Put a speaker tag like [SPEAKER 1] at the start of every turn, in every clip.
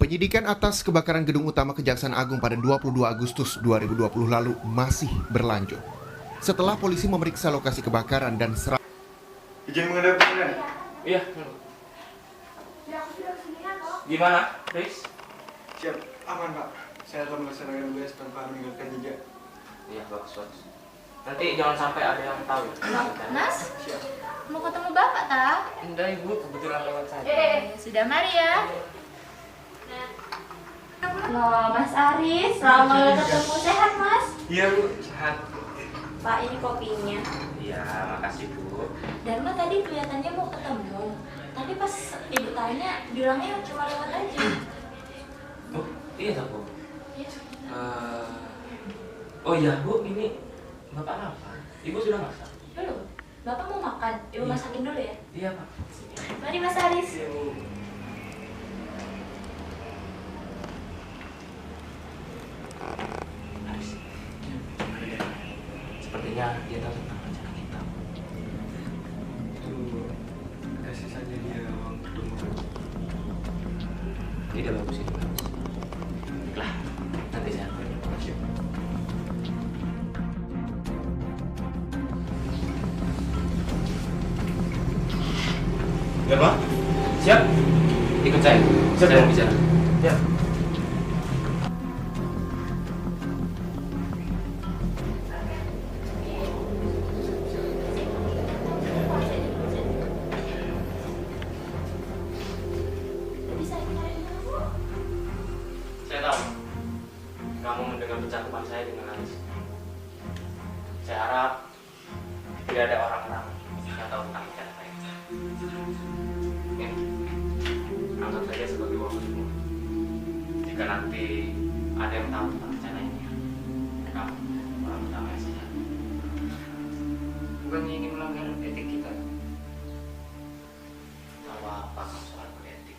[SPEAKER 1] Penyidikan atas kebakaran gedung utama Kejaksaan Agung pada 22 Agustus 2020 lalu masih berlanjut. Setelah polisi memeriksa lokasi kebakaran dan
[SPEAKER 2] Izin menghadap pimpinan.
[SPEAKER 3] Iya. Gimana, Riz?
[SPEAKER 2] Siap, aman Pak. Saya akan melaksanakan tugas tanpa meninggalkan jejak.
[SPEAKER 3] Iya, bagus. Nanti jangan sampai ada yang tahu.
[SPEAKER 4] Mas,
[SPEAKER 2] Siap.
[SPEAKER 4] mau ketemu Bapak, tak?
[SPEAKER 3] Enggak, Ibu, kebetulan lewat saja.
[SPEAKER 4] Sudah mari ya. Loh, Mas Aris, selamat ketemu. Sehat, Mas?
[SPEAKER 3] Iya, Bu. Sehat.
[SPEAKER 4] Pak, ini kopinya.
[SPEAKER 3] Iya, makasih, Bu.
[SPEAKER 4] Dharma tadi kelihatannya mau ketemu. Tadi pas ibu tanya, bilangnya cuma lewat aja.
[SPEAKER 3] Oh, iya, Bu.
[SPEAKER 4] Iya.
[SPEAKER 3] Oh iya, Bu, ini Bapak apa? Ibu sudah masak?
[SPEAKER 4] Belum. Bapak mau makan? Ibu
[SPEAKER 3] Iya.
[SPEAKER 4] masakin dulu ya.
[SPEAKER 3] Iya, Pak.
[SPEAKER 4] Mari, Mas Aris.
[SPEAKER 3] Iya, Bu. Aris. Sepertinya dia tahu tentang rencana kita.
[SPEAKER 2] Itu kasih saja dia uang pertemuan.
[SPEAKER 3] Ini udah bagus, ini bagus. Lah, nanti saya antar.
[SPEAKER 2] Siap.
[SPEAKER 3] Dharma? Siap. Ikut saya.
[SPEAKER 2] Siap,
[SPEAKER 3] Saya
[SPEAKER 2] Pak.
[SPEAKER 3] mau bicara.
[SPEAKER 2] Ya.
[SPEAKER 3] Saya tahu kamu mendengar percakapan saya dengan Aris. Saya harap tidak ada orang-orang yang tahu tentang rencana saya. Ini, anggap saja sebagai uang semua. Jika nanti ada yang tahu tentang rencana ini, kamu orang pertama yang saya. Bukannya ingin melanggar etik kita. Tahu apa kamu soal etik?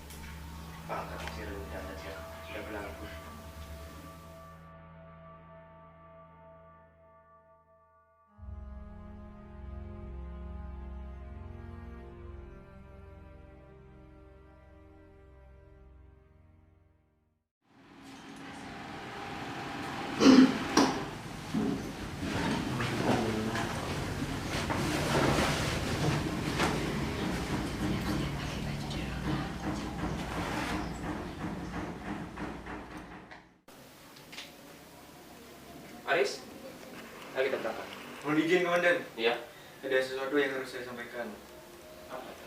[SPEAKER 3] Bangga masih rendah saja, tidak berlaku. Aris, ayo kita berangkat.
[SPEAKER 2] Mohon izin Komandan.
[SPEAKER 3] Iya.
[SPEAKER 2] Ada sesuatu yang harus saya sampaikan.
[SPEAKER 3] Apa itu?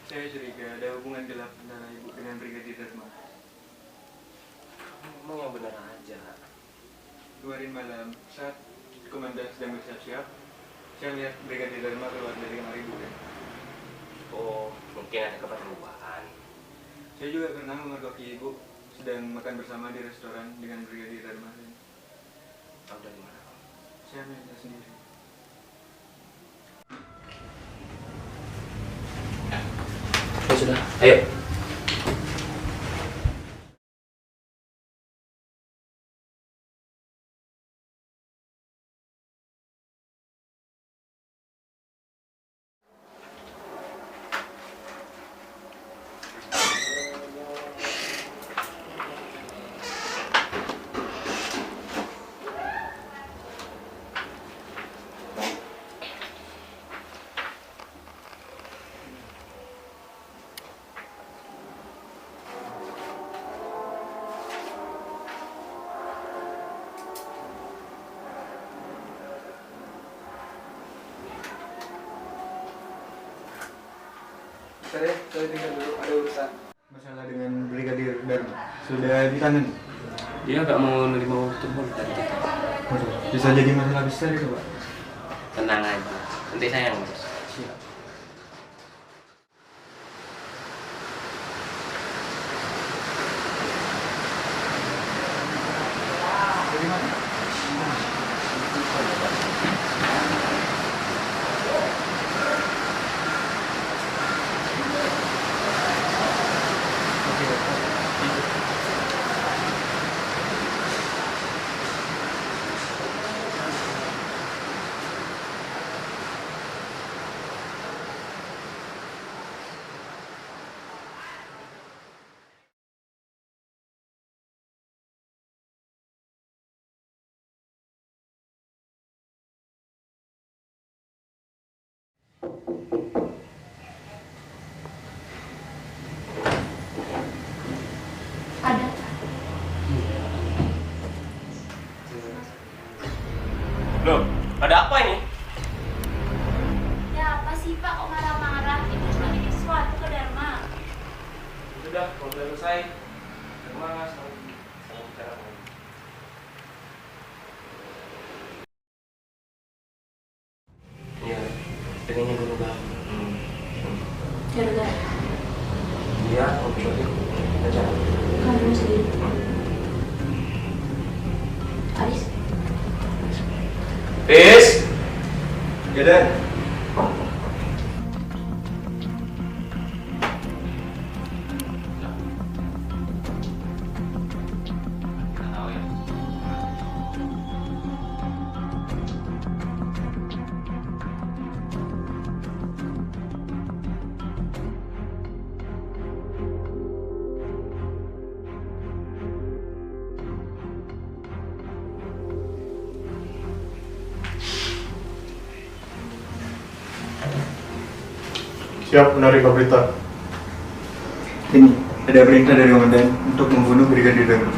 [SPEAKER 2] Saya curiga ada hubungan gelap antara Ibu dengan Brigadir Dharma.
[SPEAKER 3] Kamu ngomong yang benar aja.
[SPEAKER 2] Kemarin malam saat Komandan sedang bersiap-siap, saya melihat Brigadir Dharma keluar dari kamar Ibu kan.
[SPEAKER 3] Oh, mungkin ada keperluan.
[SPEAKER 2] Saya juga pernah memergoki Ibu sedang makan bersama di restoran dengan Brigadir Dharma.
[SPEAKER 3] Tahu dari mana kamu?
[SPEAKER 2] Saya melihatnya sendiri.
[SPEAKER 3] Ya sudah, ayo.
[SPEAKER 2] Saya tinggal dulu, ada urusan. Masalah dengan Brigadir Dharma sudah ditangani.
[SPEAKER 3] Dia nggak mau nerima uang telepon dari kita.
[SPEAKER 2] Waduh, bisa jadi masalah besar itu Pak.
[SPEAKER 3] Tenang aja, nanti saya yang ngurus.
[SPEAKER 2] Siap. Dari mana?
[SPEAKER 4] Ada.
[SPEAKER 3] Loh, ada apa ini?
[SPEAKER 4] Ya apa sih Pak kok marah-marah? Ibu cuma bikin sesuatu ke Dharma.
[SPEAKER 3] Sudah, kalau sudah selesai. Mas, saya bicara. Iya, pengennya berubah.
[SPEAKER 4] Gara-gara
[SPEAKER 3] Iya, ngopi-ngopi. Kita jalan.
[SPEAKER 4] kamu sendiri. Aris.
[SPEAKER 3] Tis!
[SPEAKER 2] Ya Dan.
[SPEAKER 3] Nggak tahu ya.
[SPEAKER 5] Siap menerima berita.
[SPEAKER 2] Ini ada perintah dari komandan untuk membunuh Brigadir Dharma.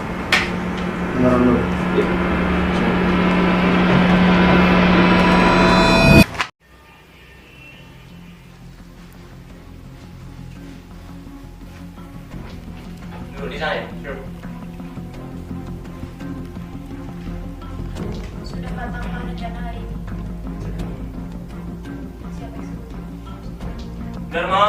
[SPEAKER 5] Benaran dulu.
[SPEAKER 3] Duduk di sana ya?
[SPEAKER 4] Sudah matangkah rencana hari ini? Siapa eksekutif?
[SPEAKER 3] Dharma!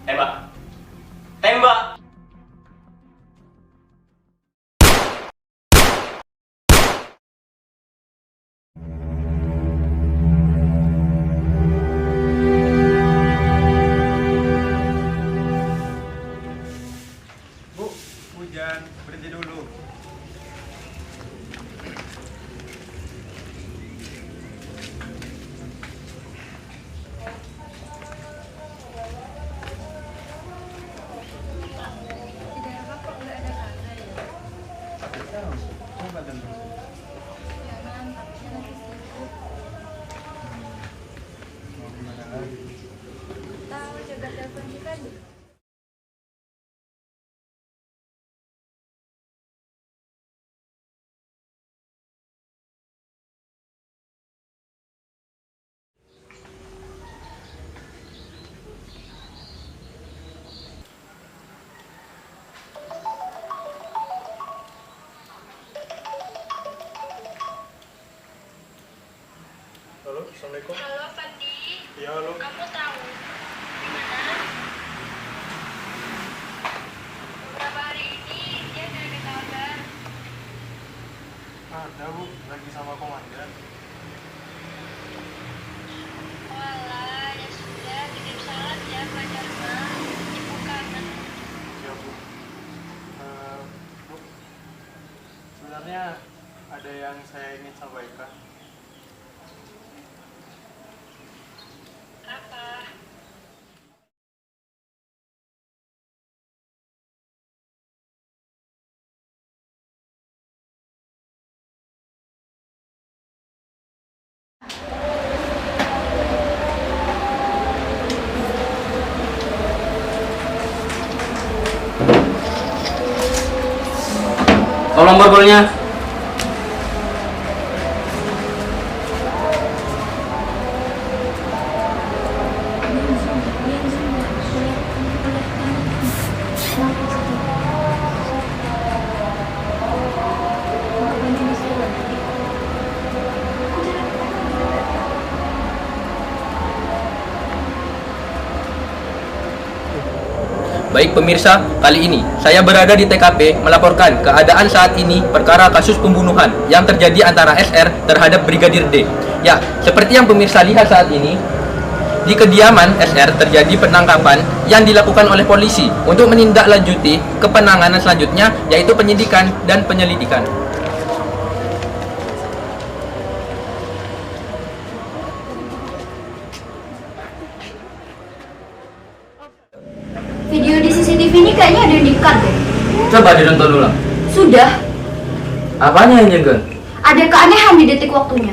[SPEAKER 3] Tembak! Tembak!
[SPEAKER 2] Bu, hujan, berhenti dulu.
[SPEAKER 5] Halo, Assalamualaikum.
[SPEAKER 6] Halo Pandi,
[SPEAKER 5] Ya, halo.
[SPEAKER 6] kamu tahu di mana? Beberapa hari ini dia tidak ada kabar.
[SPEAKER 5] Ada, Bu. Lagi sama komandan.
[SPEAKER 6] Walah, ya sudah, titip salam ya Pak Dharma. Ibu kangen.
[SPEAKER 5] Siap, Bu. Bu, sebenarnya ada yang saya ingin sampaikan.
[SPEAKER 6] Apa?
[SPEAKER 3] Tolong borgolnya. Baik pemirsa, kali ini saya berada di TKP melaporkan keadaan saat ini perkara kasus pembunuhan yang terjadi antara SR terhadap Brigadir D. Ya, seperti yang pemirsa lihat saat ini, di kediaman SR terjadi penangkapan yang dilakukan oleh polisi untuk menindaklanjuti ke penanganan selanjutnya, yaitu penyidikan dan penyelidikan.
[SPEAKER 4] Video di CCTV ini kayaknya ada yang di-cut deh.
[SPEAKER 3] Coba
[SPEAKER 7] coba ditonton ulang.
[SPEAKER 8] Sudah,
[SPEAKER 7] Apanya yang jengkel?
[SPEAKER 8] ada keanehan di detik waktunya.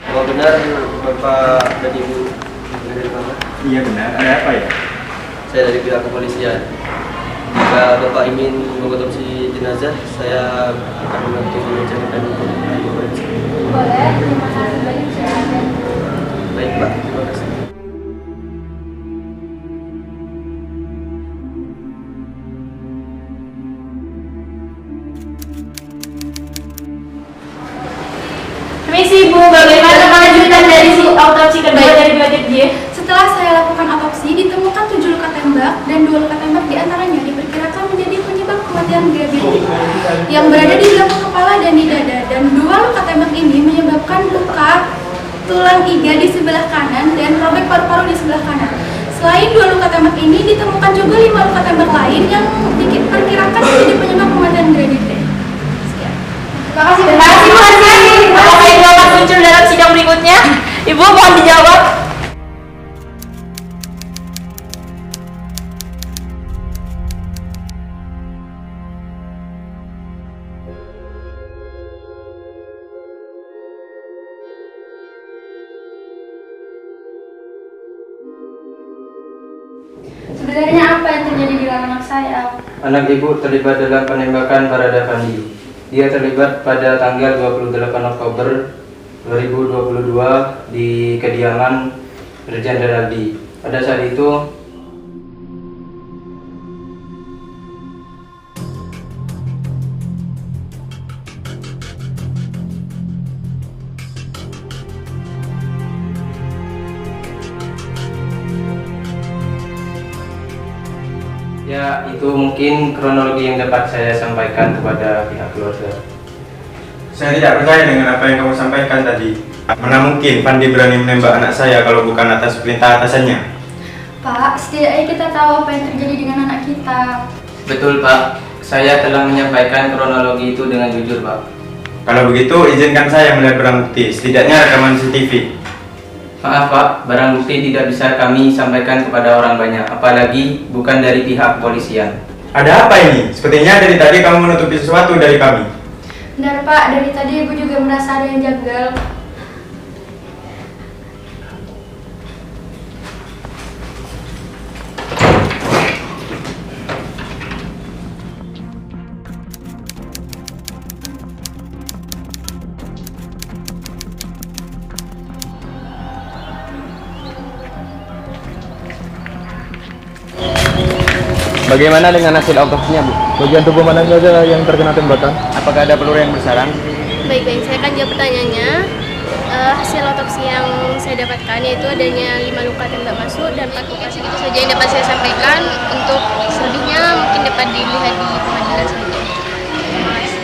[SPEAKER 9] Apa benar Bapak dan Ibu dari mana?
[SPEAKER 2] Iya benar, ada apa ya?
[SPEAKER 9] Saya dari pihak kepolisian. Jika Bapak ingin mengotopsi jenazah, saya akan membantu mencarikan informasi.
[SPEAKER 6] Boleh, terima kasih banyak silakan.
[SPEAKER 9] Baik Pak, terima kasih.
[SPEAKER 4] Permisi Bu, bagaimana kelanjutan dari autopsi kedua dari Brigadir J?
[SPEAKER 8] Setelah saya lakukan autopsi, ditemukan 7 luka tembak dan 2 luka tembak diantaranya diperkirakan menjadi penyebab kematian Brigadir J yang berada di belakang kepala dan di dada, dan 2 luka tembak ini menyebabkan luka tulang iga di sebelah kanan dan robek paru-paru di sebelah kanan. Selain 2 luka tembak ini, ditemukan juga 5 luka tembak lain yang diperkirakan menjadi penyebab kematian Brigadir J. Sekian.
[SPEAKER 4] Terima kasih Bu Hasan. Apakah itu akan muncul dalam sidang berikutnya? Ibu mohon dijawab.
[SPEAKER 6] Sebenarnya apa yang terjadi dengan anak saya?
[SPEAKER 9] Anak Ibu terlibat dalam penembakan Barada Fandi. Dia terlibat pada tanggal 28 Oktober 2022 di kediaman Irjen Renaldi. Pada saat itu ya, itu mungkin kronologi yang dapat saya sampaikan kepada pihak keluarga.
[SPEAKER 2] Saya tidak percaya dengan apa yang kamu sampaikan tadi. Mana mungkin Fandi berani menembak anak saya kalau bukan atas perintah atasannya?
[SPEAKER 8] Pak, setidaknya kita tahu apa yang terjadi dengan anak kita.
[SPEAKER 9] Betul Pak, saya telah menyampaikan kronologi itu dengan jujur Pak.
[SPEAKER 2] Kalau begitu, izinkan saya melihat barang bukti, setidaknya rekaman CCTV.
[SPEAKER 9] Maaf Pak, barang bukti tidak bisa kami sampaikan kepada orang banyak, apalagi bukan dari pihak kepolisian.
[SPEAKER 2] Ada apa ini? Sepertinya dari tadi kamu menutupi sesuatu dari kami.
[SPEAKER 8] Benar Pak, dari tadi Ibu juga merasa ada yang janggal.
[SPEAKER 10] Bagaimana dengan hasil autopsinya, Bu? Bagian tubuh mana saja yang terkena tembakan? Apakah ada peluru yang bersarang?
[SPEAKER 6] Baik-baik, saya akan jawab pertanyaannya. Hasil autopsi yang saya dapatkan yaitu adanya 5 luka tembak masuk dan 4 luka. Itu saja yang dapat saya sampaikan. Untuk selebihnya mungkin dapat dilihat di pengadilan saja. Terima kasih.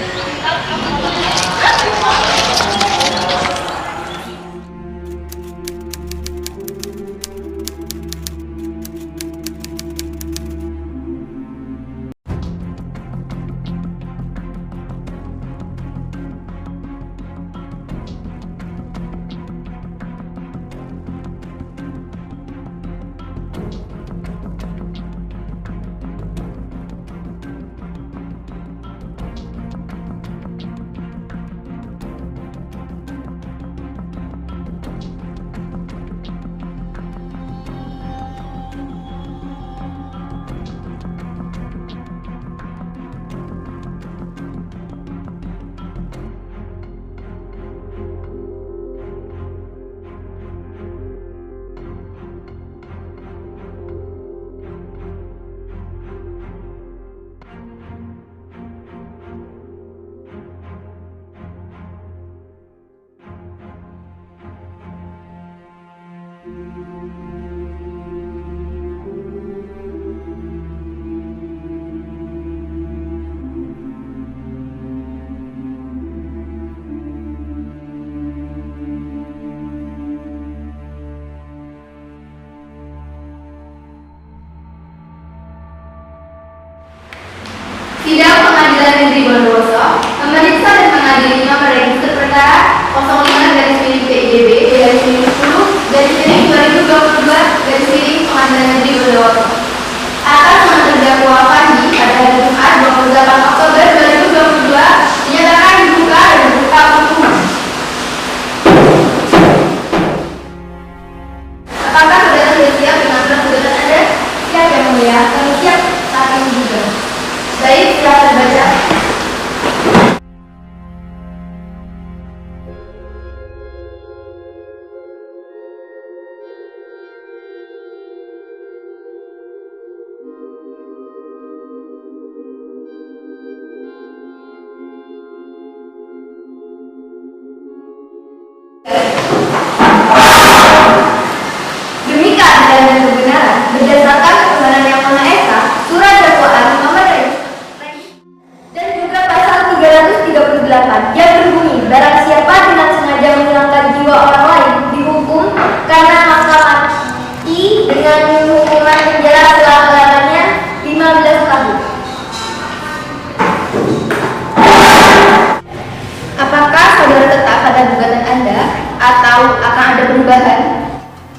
[SPEAKER 8] ada perubahan?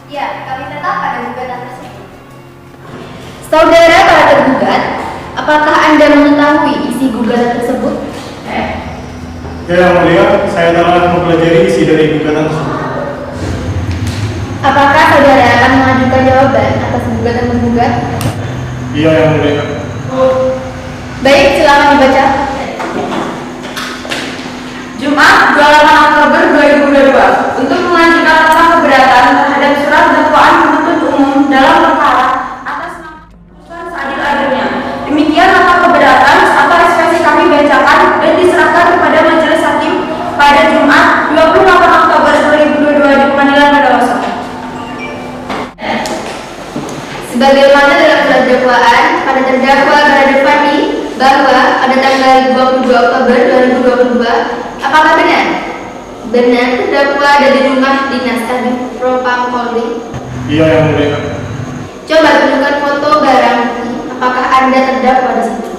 [SPEAKER 8] Ya, kami tetap pada gugatan tersebut. Saudara para tergugat, apakah Anda mengetahui isi gugatan tersebut?
[SPEAKER 5] Ya, Yang Mulia, saya telah mempelajari isi dari gugatan tersebut.
[SPEAKER 8] Apakah saudara akan mengajukan jawaban atas gugatan tergugat?
[SPEAKER 5] Iya, Yang Mulia.
[SPEAKER 8] Baik, silakan dibaca.
[SPEAKER 11] Jumat 28 Oktober 2022 untuk mengajukan nota keberatan terhadap surat dakwaan penuntut umum dalam perkara atas nama putusan seadil-adilnya. Demikian nota keberatan atau ekspresi kami bacakan dan diserahkan kepada majelis hakim pada Jumat 28 Oktober 2022 di Pengadilan Negeri.
[SPEAKER 8] Sebagaimana dalam surat dakwaan pada terdakwa Barada Fandi bahwa pada tanggal 22 Oktober 2022, apakah benar? Benar terdakwa ada di rumah dinas Kadif Propam Polri?
[SPEAKER 5] Iya, Yang Mulia.
[SPEAKER 8] Coba tunjukkan foto barang bukti. Apakah Anda terdakwa di situ?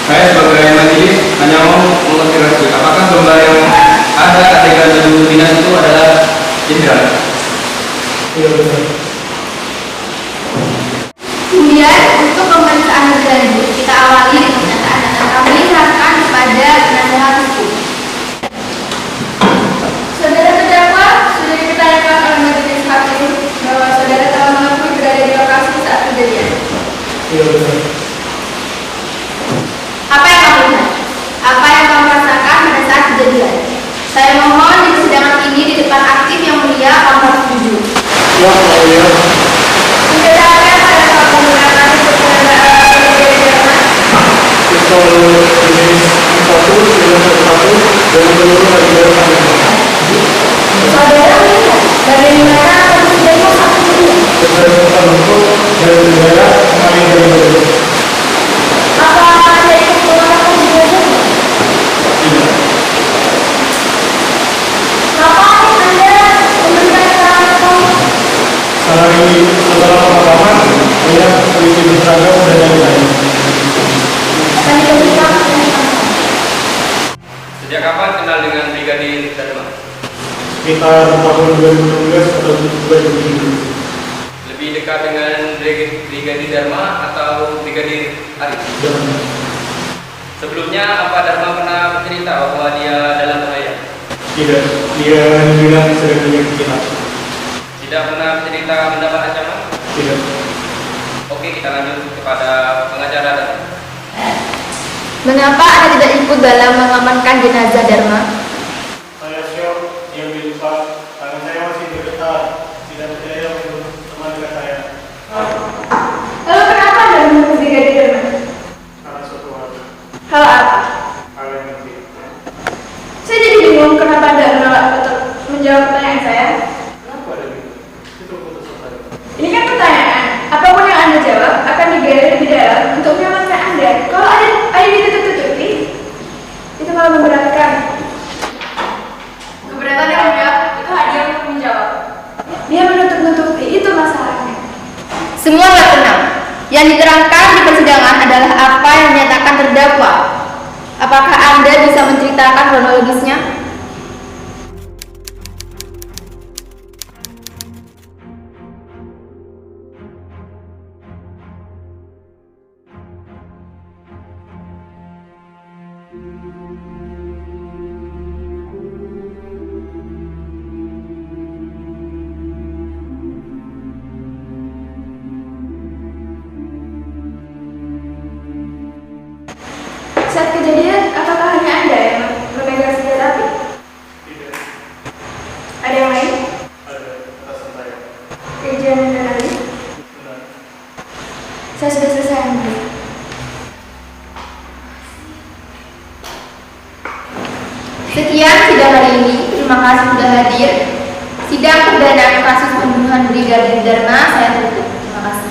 [SPEAKER 9] Saya sebagai majelis hanya mau mengonfirmasi apakah gambar yang ada adegan gedung dinas itu adalah jenderal.
[SPEAKER 5] Iya, benar.
[SPEAKER 8] Kemudian untuk pemeriksaan lebih lanjut kita awali dengan pernyataan yang kami serahkan kepada penasehat hukum. Saudara terdakwa sudah dipertanyakan oleh majelis hakim bahwa saudara telah mengakui berada di lokasi saat kejadian.
[SPEAKER 5] Iya, benar.
[SPEAKER 8] Apa yang kamu lihat? Apa yang kamu rasakan pada saat kejadian? Saya mohon di persidangan ini di depan aktif yang mulia kamu harus jujur.
[SPEAKER 5] Ya, Yang Mulia.
[SPEAKER 8] Berdasarkan pada soal penggunaan kendaraan
[SPEAKER 5] Pistol jenis M1, silinder 1, dan peluru kaliber 1.
[SPEAKER 8] saudara melihat bagaimana kejadian saat kejadian?
[SPEAKER 5] Berdasarkan bentuk dan negara mengalir dari badan.
[SPEAKER 8] Apa Anda ikut mengatakan kejadian?
[SPEAKER 5] Tidak.
[SPEAKER 8] Kapan Anda memberikan keterangan kamu?
[SPEAKER 5] Setelah pemakaman, banyak polisi berseragam dan yang lain.
[SPEAKER 8] Akan diberikan keterangan.
[SPEAKER 9] Sejak kapan kenal dengan Brigadir Dharma?
[SPEAKER 5] Sekitar tahun 2016 atau 2017.
[SPEAKER 9] Lebih dekat dengan Brigadir Dharma atau Brigadir Arif?
[SPEAKER 5] Dan
[SPEAKER 9] Sebelumnya apa Dharma pernah bercerita bahwa dia dalam bahaya?
[SPEAKER 5] tidak, dia bilang sedang menyakiti kita.
[SPEAKER 9] Tidak pernah bercerita mendapat ancaman?
[SPEAKER 5] Tidak.
[SPEAKER 9] Oke, kita lanjut kepada pengacara Dharma.
[SPEAKER 8] Mengapa Anda tidak ikut dalam mengamankan jenazah Dharma?
[SPEAKER 5] Saya syok, dia lupa, tangan saya masih bergetar, tidak percaya untuk teman dekat saya.
[SPEAKER 8] Lalu kenapa Anda membunuh Brigadir Dharma?
[SPEAKER 5] Karena suatu hal,
[SPEAKER 8] Hal apa?
[SPEAKER 5] hal yang penting.
[SPEAKER 8] Saya jadi bingung kenapa Anda menolak untuk menjawab pertanyaan saya.
[SPEAKER 5] Kenapa ada gitu? Itu putusan saya.
[SPEAKER 8] Ini kan pertanyaan. Apapun yang Anda jawab akan digali lebih dalam untuk menyelamatkan Anda. Kalau ada ditutup-tutupi, itu malah memberatkan.
[SPEAKER 11] Keberatan yang mulia, itu hadiah untuk menjawab.
[SPEAKER 8] Dia menutup-nutupi, itu masalahnya. Semua nggak tenang. Yang diterangkan di persidangan adalah apa yang dinyatakan terdakwa. Apakah Anda bisa menceritakan kronologisnya? Saat kejadian, apakah hanya Anda yang memegang senjata api?
[SPEAKER 5] Tidak.
[SPEAKER 8] Ada yang lain?
[SPEAKER 5] Ada atasan saya.
[SPEAKER 8] Kejadian dan lain?
[SPEAKER 5] Benar.
[SPEAKER 8] Saya sudah selesai, Anda. Sekian sidang hari ini. Terima kasih sudah hadir. Sidang perdana kasus pembunuhan Brigadir Dharma saya tutup. Terima kasih.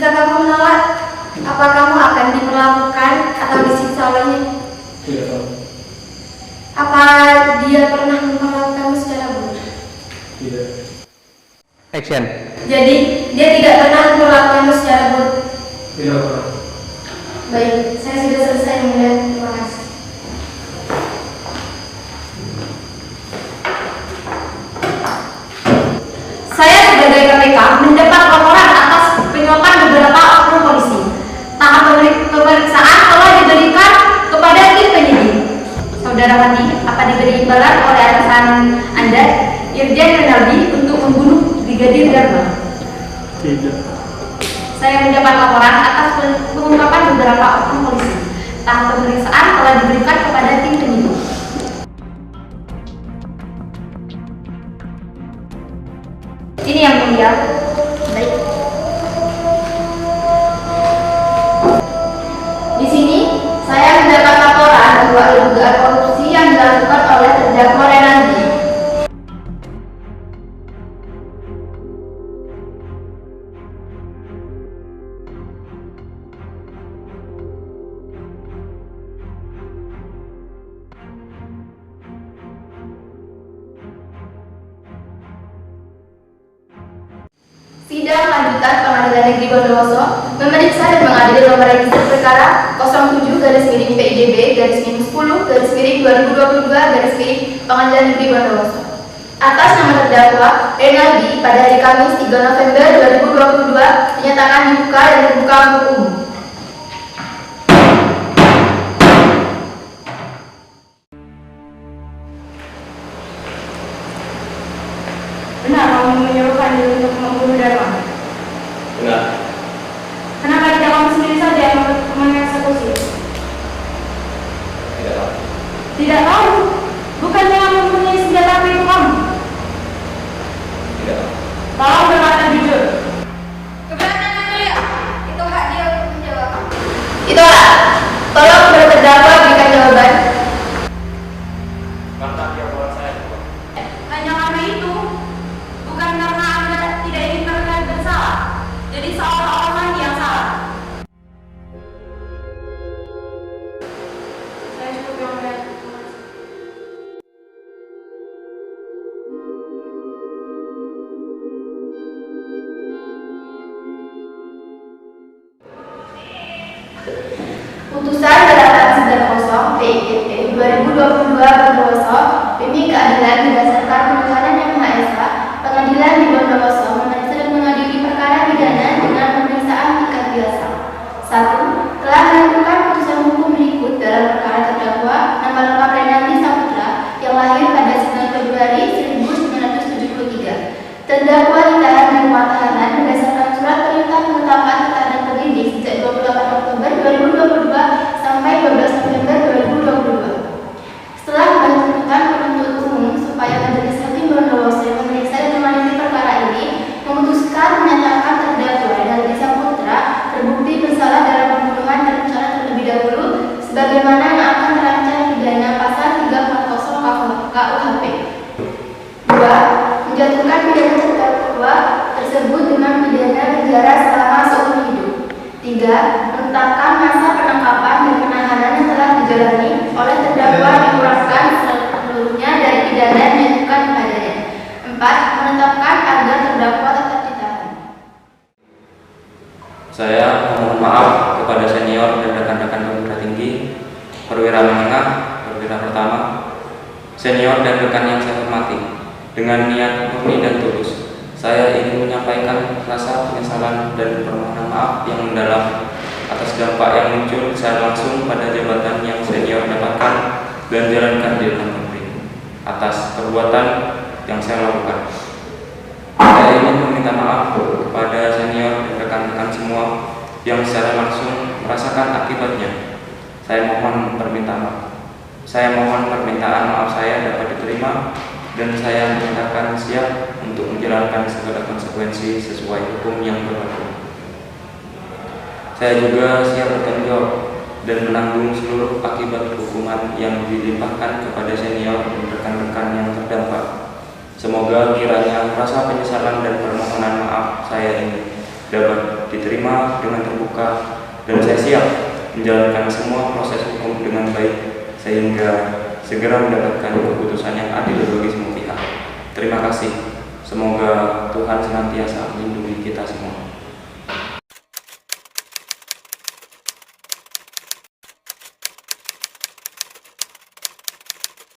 [SPEAKER 8] Jika kamu menolak, apa kamu akan diperlakukan atau disiksa olehnya?
[SPEAKER 5] Tidak tahu.
[SPEAKER 8] Apa dia pernah memperlakukanmu secara buruk?
[SPEAKER 5] Tidak.
[SPEAKER 10] Action.
[SPEAKER 8] Jadi, dia tidak pernah memperlakukanmu secara buruk?
[SPEAKER 5] Tidak pernah.
[SPEAKER 8] Baik, saya sudah selesai melihat. Terima kasih. Saya sebagai KPK mendapat laporan atas penyuapan beberapa oknum polisi. Tahap pemeriksaan telah diberikan kepada tim penyidik. Saudara Wandi, apa diberi imbalan oleh atasan Anda, Irjen Renaldi, untuk membunuh Brigadir Dharma?
[SPEAKER 5] Tidak.
[SPEAKER 8] Saya mendapat laporan atas pengungkapan beberapa oknum polisi. Tahap pemeriksaan telah diberikan kepada tim penyidik. Ini yang mulia. Baik. Di sini saya mendapat laporan bahwa dugaan korupsi yang dilakukan oleh terdakwa Renaldi. Sidang lanjutan Pengadilan Negeri Bondowoso memeriksa dan mengadili nomor register perkara 07-PIDB-10-2022 Pengadilan Negeri Bondowoso. Atas nama terdakwa Renaldi pada hari Kamis 3 November 2022 dinyatakan dibuka dan terbuka untuk umum. Benar kamu menyuruhkan diri untuk membunuh Dharma?
[SPEAKER 3] Enggak.
[SPEAKER 8] Kenapa tidak kamu sendiri saja yang mengeksekusi?
[SPEAKER 3] Tidak tahu.
[SPEAKER 8] Tidak tahu? Bukannya kamu mempunyai senjata api itu kamu?
[SPEAKER 3] Tidak tahu.
[SPEAKER 8] Tolong berkata jujur. Keberatan yang mulia, itu hak dia untuk menjawab. Itulah, tolong terdakwa berikan jawaban.
[SPEAKER 3] Karena dia buat saya.
[SPEAKER 8] Hanya karena itu, bukan karena Anda tidak ingin terlihat bersalah. Jadi seolah-olah yang salah. Saya cukup yang melihat. Putusan Gerakan 90 PIDP 2022 Bondowoso demi keadilan berdasarkan penugasan Yang Maha Esa, Pengadilan di Bondowoso memeriksa dan mengadili perkara pidana dengan pemeriksaan tingkat biasa. 1. Telah menentukan putusan hukum berikut dalam perkara terdakwa nama lengkap Renaldi Saputra yang lahir pada 9 Februari 1973. Terdakwa ditahan di rumah tahanan berdasarkan surat perintah penetapan tahanan penyidik sejak 28 Oktober 2022 sampai 12 November 2022. Setelah membahas tuntutan penuntut umum supaya Majelis Hakim Bondowoso yang memeriksa dan mengadili perkara ini memutuskan menyatakan terdakwa Renaldi Saputra terbukti bersalah dalam pembunuhan berencana terlebih dahulu sebagaimana yang akan terancam pidana pasal 340 KUHP. 2. Menjatuhkan pidana terdakwa tersebut dengan pidana penjara selama seumur hidup. 3. Menetapkan masa penangkapan dan penahanan yang telah dijalani oleh terdakwa dikurangkan seluruhnya dari pidana yang dijatuhkan kepadanya. 4. Menetapkan agar terdakwa tetap ditahan.
[SPEAKER 9] Saya memohon maaf kepada senior dan rekan-rekan perwira tinggi, perwira menengah, perwira pertama, senior dan rekan yang saya hormati. Dengan niat murni dan tulus, saya ingin menyampaikan rasa penyesalan dan permohonan maaf yang mendalam atas dampak yang muncul secara langsung pada jabatan yang senior dapatkan dan jalankan di dalam negeri atas perbuatan yang saya lakukan. Saya ingin meminta maaf kepada senior dan rekan-rekan semua yang secara langsung merasakan akibatnya. Saya mohon permintaan maaf saya dapat diterima dan saya menyatakan siap untuk menjalankan segala konsekuensi sesuai hukum yang berlaku. Saya juga siap bertanggung jawab dan menanggung seluruh akibat hukuman yang dilimpahkan kepada senior dan rekan-rekan yang terdampak. Semoga kiranya rasa penyesalan dan permohonan maaf saya ini dapat diterima dengan terbuka, dan saya siap menjalankan semua proses hukum dengan baik sehingga segera mendapatkan keputusan yang adil bagi semua pihak. Terima kasih. Semoga Tuhan senantiasa melindungi kita semua.